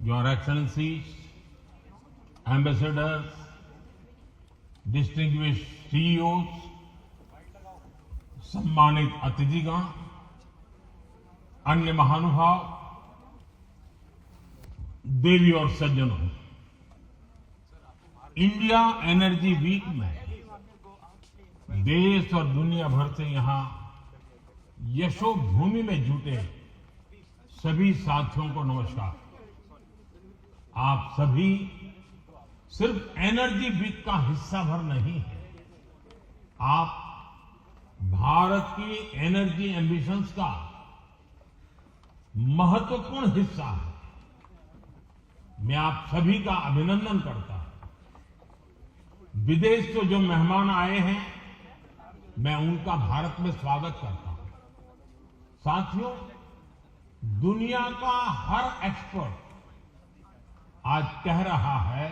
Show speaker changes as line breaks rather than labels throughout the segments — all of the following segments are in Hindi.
Your Excellencies, Ambassadors, distinguished CEOs, सम्मानित अतिथिगण, अन्य महानुभाव, देवी और सज्जनों, इंडिया एनर्जी वीक में देश और दुनिया भर से यहां यशोभूमि में जुटे सभी साथियों को नमस्कार। आप सभी सिर्फ एनर्जी वीक का हिस्सा भर नहीं है, आप भारत की एनर्जी एम्बिशंस का महत्वपूर्ण हिस्सा है। मैं आप सभी का अभिनंदन करता हूं। विदेश से जो मेहमान आए हैं, मैं उनका भारत में स्वागत करता हूं। साथियों, दुनिया का हर एक्सपर्ट आज कह रहा है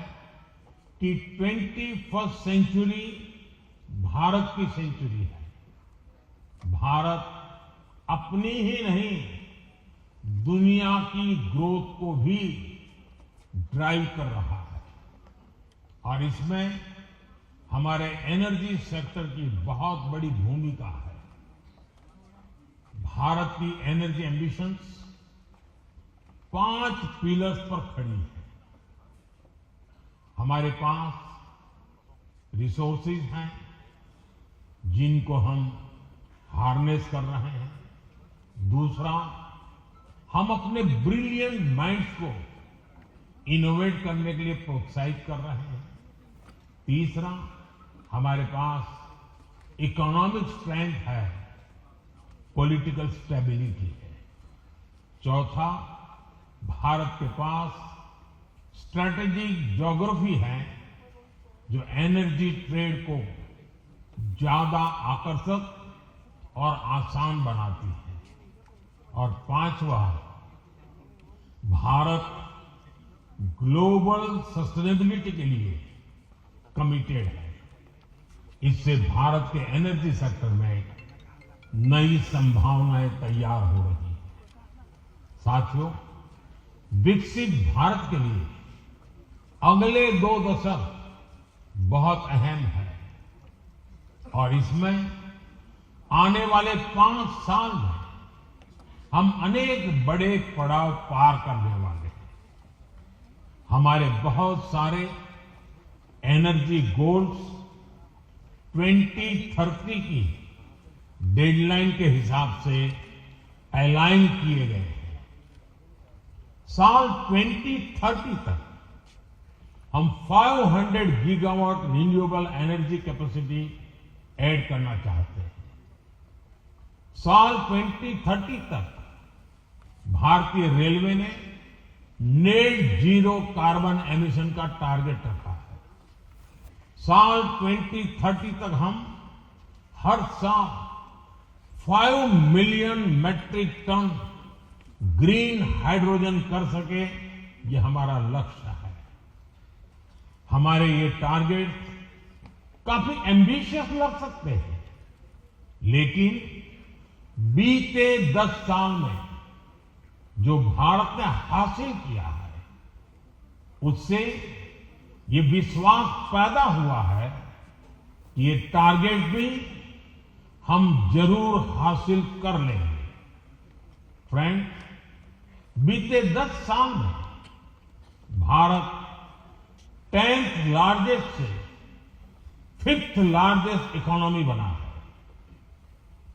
कि 21st सेंचुरी भारत की सेंचुरी है। भारत अपनी ही नहीं, दुनिया की ग्रोथ को भी ड्राइव कर रहा है और इसमें हमारे एनर्जी सेक्टर की बहुत बड़ी भूमिका है। भारत की एनर्जी एम्बिशंस 5 पिलर्स पर खड़ी है। हमारे पास रिसोर्सेज हैं जिनको हम हार्नेस कर रहे हैं। दूसरा, हम अपने ब्रिलियंट माइंड्स को इनोवेट करने के लिए प्रोत्साहित कर रहे हैं। तीसरा, हमारे पास इकोनॉमिक स्ट्रेंथ है, पॉलिटिकल स्टेबिलिटी है। चौथा, भारत के पास स्ट्रैटेजिक ज्योग्राफी है जो एनर्जी ट्रेड को ज्यादा आकर्षक और आसान बनाती है। और पांचवा, भारत ग्लोबल सस्टेनेबिलिटी के लिए कमिटेड है। इससे भारत के एनर्जी सेक्टर में नई संभावनाएं तैयार हो रही हैं। साथियों, विकसित भारत के लिए अगले 2 दशक बहुत अहम है और इसमें आने वाले 5 साल में हम अनेक बड़े पड़ाव पार करने वाले हैं। हमारे बहुत सारे एनर्जी गोल्स 2030 की डेडलाइन के हिसाब से अलाइन किए गए हैं। साल 2030 तक हम 500 gigawatt renewable energy capacity add करना चाहते हैं। साल 2030 तक भारतीय रेलवे ने नेट जीरो कार्बन एमिशन का टारगेट रखा है। साल 2030 तक हम हर साल 5 million metric tonne green hydrogen कर सके, ये हमारा लक्ष्य है। हमारे ये टारगेट काफी एम्बिशियस लग सकते हैं, लेकिन बीते 10 साल में जो भारत ने हासिल किया है, उससे ये विश्वास पैदा हुआ है कि ये टारगेट भी हम जरूर हासिल कर लेंगे। फ्रेंड, बीते 10 साल में भारत 10th लार्जेस्ट से 5th लार्जेस्ट इकोनॉमी बना है।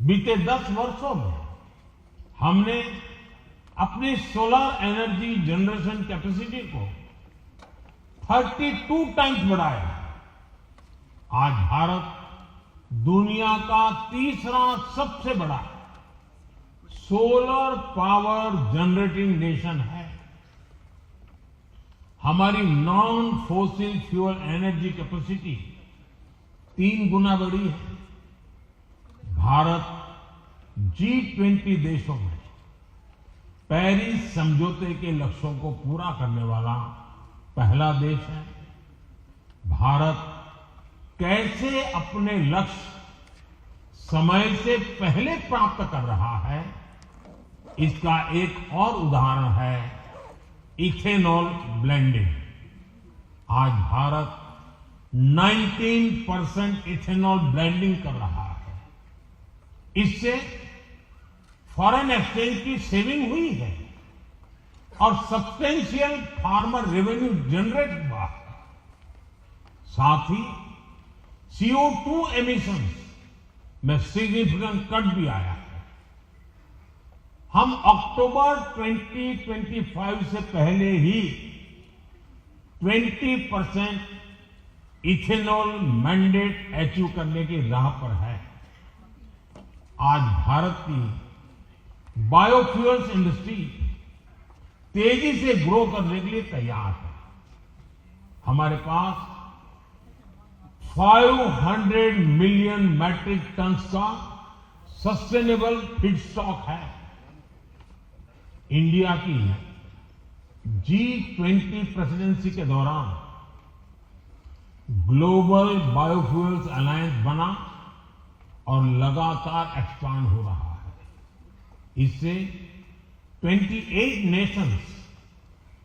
बीते 10 वर्षों में हमने अपनी सोलर एनर्जी जनरेशन कैपेसिटी को 32 टाइम्स बढ़ाया। आज भारत दुनिया का तीसरा सबसे बड़ा सोलर पावर जनरेटिंग नेशन है। हमारी non fossil fuel energy capacity 3 गुना बढ़ी है। भारत G20 देशों में पेरिस समझौते के लक्ष्यों को पूरा करने वाला पहला देश है। भारत कैसे अपने लक्ष्य समय से पहले प्राप्त कर रहा है, इसका एक और उदाहरण है इथेनॉल ब्लेंडिंग। आज भारत 19% इथेनॉल ब्लेंडिंग कर रहा है। इससे फॉरेन एक्सचेंज की सेविंग हुई है और सब्सटेंशियल फार्मर रेवेन्यू जनरेट हुआ है। साथ ही CO2 एमिशंस में सिग्निफिकेंट कट भी आया है। हम अक्टूबर 2025 से पहले ही 20% इथेनॉल मैंडेट अचीव करने की राह पर है। आज भारत की बायोफ्यूल्स इंडस्ट्री तेजी से ग्रो करने के लिए तैयार है। हमारे पास 500 मिलियन मैट्रिक टन्स का सस्टेनेबल फीडस्टॉक है। इंडिया की G20 प्रेसिडेंसी के दौरान ग्लोबल बायोफ्यूल्स अलायंस बना और लगातार एक्सपांड हो रहा है। इससे 28 नेशंस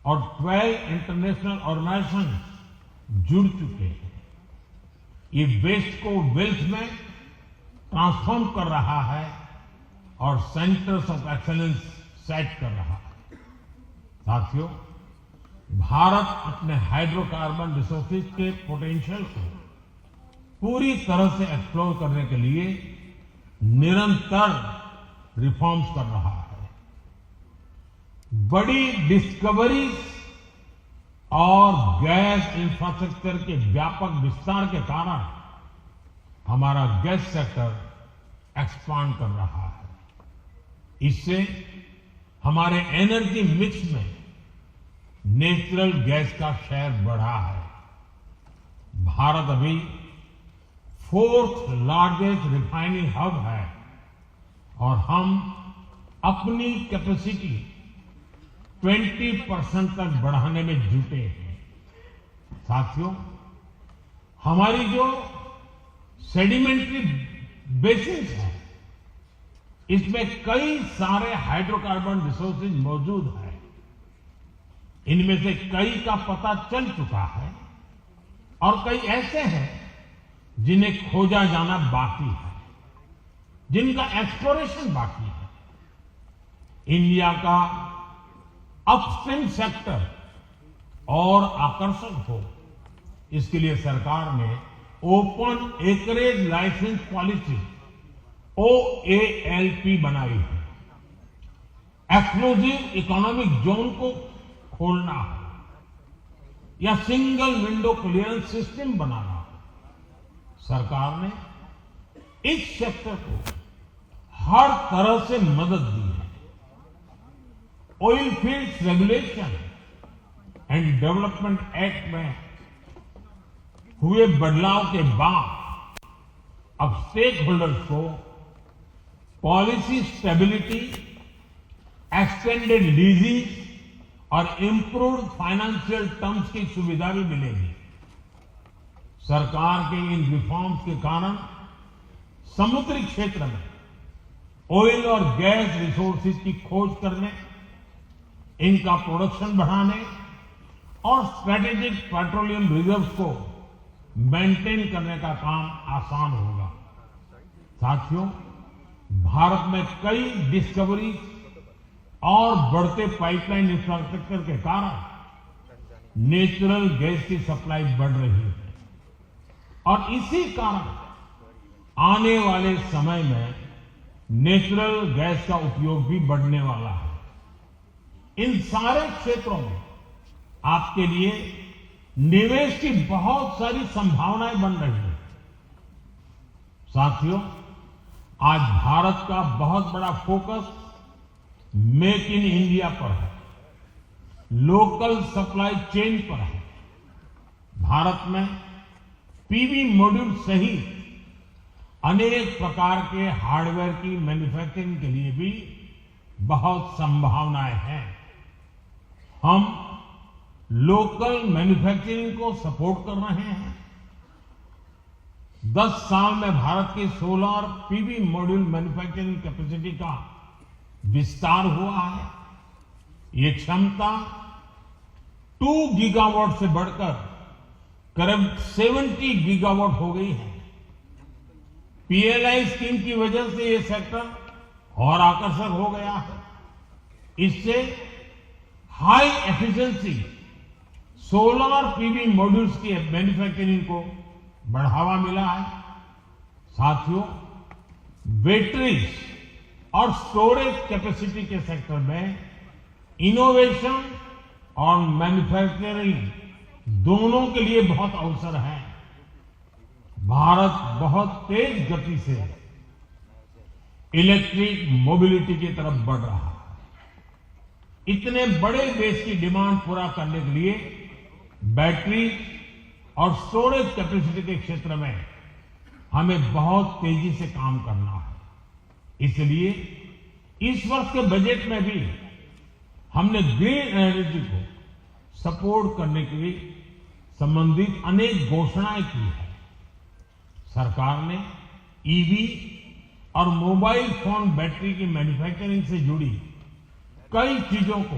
और 12 इंटरनेशनल ऑर्गेनाइजेशन जुड़ चुके हैं। ये वेस्ट को वेल्थ में ट्रांसफॉर्म कर रहा है और सेंटर्स ऑफ एक्सेलेंस सेट कर रहा है। साथियों, भारत अपने हाइड्रोकार्बन रिसोर्सेज के पोटेंशियल को पूरी तरह से एक्सप्लोर करने के लिए निरंतर रिफॉर्म्स कर रहा है। बड़ी डिस्कवरीज और गैस इंफ्रास्ट्रक्चर के व्यापक विस्तार के कारण हमारा गैस सेक्टर एक्सपांड कर रहा है। इससे हमारे एनर्जी मिक्स में नेचुरल गैस का शेयर बढ़ा है। भारत अभी 4th लार्जेस्ट रिफाइनिंग हब है और हम अपनी कैपेसिटी 20% तक बढ़ाने में जुटे हैं। साथियों, हमारी जो सेडिमेंट्री बेसिन्स है, इसमें कई सारे हाइड्रोकार्बन रिसोर्सेज मौजूद हैं। इनमें से कई का पता चल चुका है और कई ऐसे हैं जिन्हें खोजा जाना बाकी है, जिनका एक्सप्लोरेशन बाकी है। इंडिया का अपस्ट्रीम सेक्टर और आकर्षक हो, इसके लिए सरकार ने open acreage licence policy OALP बनाई है। एक्सक्लूसिव इकोनॉमिक जोन को खोलना हो या सिंगल विंडो क्लियरेंस सिस्टम बनाना हो, सरकार ने इस सेक्टर को हर तरह से मदद दी है। Oil fields regulation and development act में हुए बदलाव के बाद अब स्टेक होल्डर्स को पॉलिसी स्टेबिलिटी, एक्सटेंडेड लीजिंग और इंप्रूव्ड फाइनेंशियल टर्म्स की सुविधा भी मिलेगी। सरकार के इन रिफॉर्म्स के कारण समुद्री क्षेत्र में ऑयल और गैस रिसोर्सेज की खोज करने, इनका प्रोडक्शन बढ़ाने और स्ट्रेटेजिक पेट्रोलियम रिजर्व्स को मेंटेन करने का काम आसान होगा। साथियों, भारत में कई डिस्कवरीज और बढ़ते पाइपलाइन इंफ्रास्ट्रक्चर के कारण नेचुरल गैस की सप्लाई बढ़ रही है और इसी कारण आने वाले समय में नेचुरल गैस का उपयोग भी बढ़ने वाला है। इन सारे क्षेत्रों में आपके लिए निवेश की बहुत सारी संभावनाएं बन रही हैं। साथियों, आज भारत का बहुत बड़ा फोकस मेक इन इंडिया पर है, लोकल सप्लाई चेन पर है। भारत में पीवी मॉड्यूल सहित अनेक प्रकार के हार्डवेयर की मैन्युफैक्चरिंग के लिए भी बहुत संभावनाएं हैं। हम लोकल मैन्युफैक्चरिंग को सपोर्ट कर रहे हैं। 10 साल में भारत की solar PV module manufacturing capacity का विस्तार हुआ है। ये क्षमता 2 गीगावाट से बढ़कर करीब 70 गीगावाट हो गई है। पीएलआई स्कीम की वजह से ये सेक्टर और आकर्षक हो गया है। इससे high efficiency solar PV modules की मैन्युफैक्चरिंग को बढ़ावा मिला है। साथियों, बैटरीज और स्टोरेज कैपेसिटी के सेक्टर में इनोवेशन और मैन्युफैक्चरिंग दोनों के लिए बहुत अवसर है। भारत बहुत तेज गति से इलेक्ट्रिक मोबिलिटी की तरफ बढ़ रहा है। इतने बड़े देश की डिमांड पूरा करने के लिए बैटरी और स्टोरेज कैपेसिटी के क्षेत्र में हमें बहुत तेजी से काम करना है। इसलिए इस वर्ष के बजट में भी हमने ग्रीन एनर्जी को सपोर्ट करने के लिए संबंधित अनेक घोषणाएं की है। सरकार ने ईवी और मोबाइल फोन बैटरी की मैन्युफैक्चरिंग से जुड़ी कई चीजों को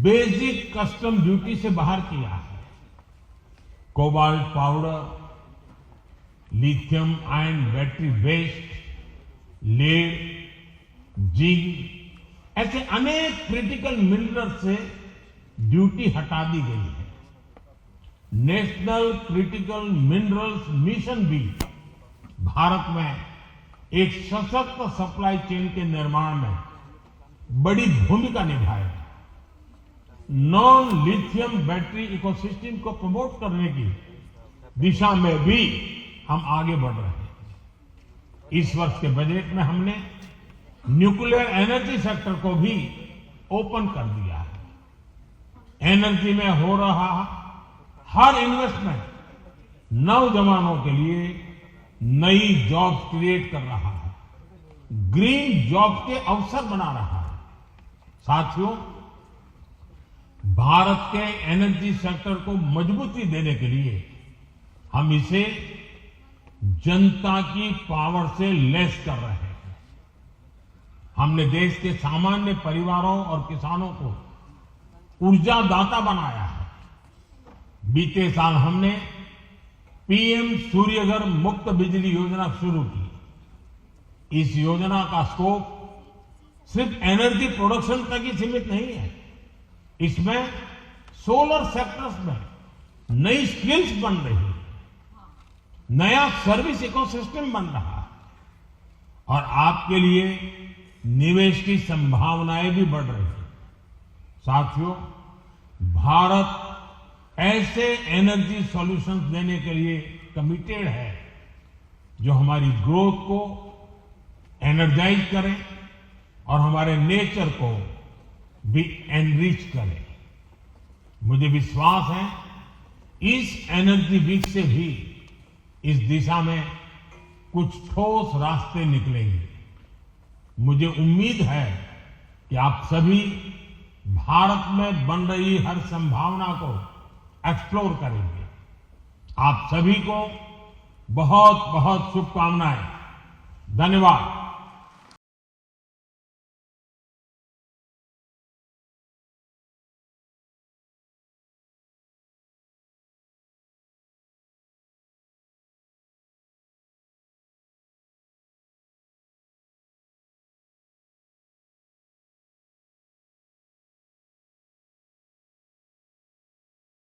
बेसिक कस्टम ड्यूटी से बाहर किया है। Cobalt powder, lithium ion battery waste, lead, zinc ऐसे अनेक क्रिटिकल मिनरल से ड्यूटी हटा दी गई है। नेशनल क्रिटिकल मिनरल्स मिशन भी भारत में एक सशक्त सप्लाई चेन के निर्माण में बड़ी भूमिका निभाएगा। नॉन लिथियम बैटरी इकोसिस्टम को प्रमोट करने की दिशा में भी हम आगे बढ़ रहे हैं। इस वर्ष के बजट में हमने न्यूक्लियर एनर्जी सेक्टर को भी ओपन कर दिया है। एनर्जी में हो रहा हर इन्वेस्टमेंट नौजवानों के लिए नई जॉब्स क्रिएट कर रहा है, ग्रीन जॉब्स के अवसर बना रहा है। साथियों, भारत के एनर्जी सेक्टर को मजबूती देने के लिए हम इसे जनता की पावर से लैस कर रहे हैं। हमने देश के सामान्य परिवारों और किसानों को ऊर्जा दाता बनाया है। बीते साल हमने पीएम सूर्यघर मुफ्त बिजली योजना शुरू की। इस योजना का स्कोप सिर्फ एनर्जी प्रोडक्शन तक ही सीमित नहीं है। इसमें सोलर सेक्टर्स में नई स्किल्स बन रही है, नया सर्विस इकोसिस्टम बन रहा है और आपके लिए निवेश की संभावनाएं भी बढ़ रही है। साथियों, भारत ऐसे एनर्जी सॉल्यूशंस देने के लिए कमिटेड है जो हमारी ग्रोथ को एनर्जाइज करें और हमारे नेचर को भी एनरिच करें। मुझे विश्वास है इस एनर्जी वीक से भी इस दिशा में कुछ ठोस रास्ते निकलेंगे। मुझे उम्मीद है कि आप सभी भारत में बन रही हर संभावना को एक्सप्लोर करेंगे। आप सभी को बहुत बहुत शुभकामनाएं। धन्यवाद।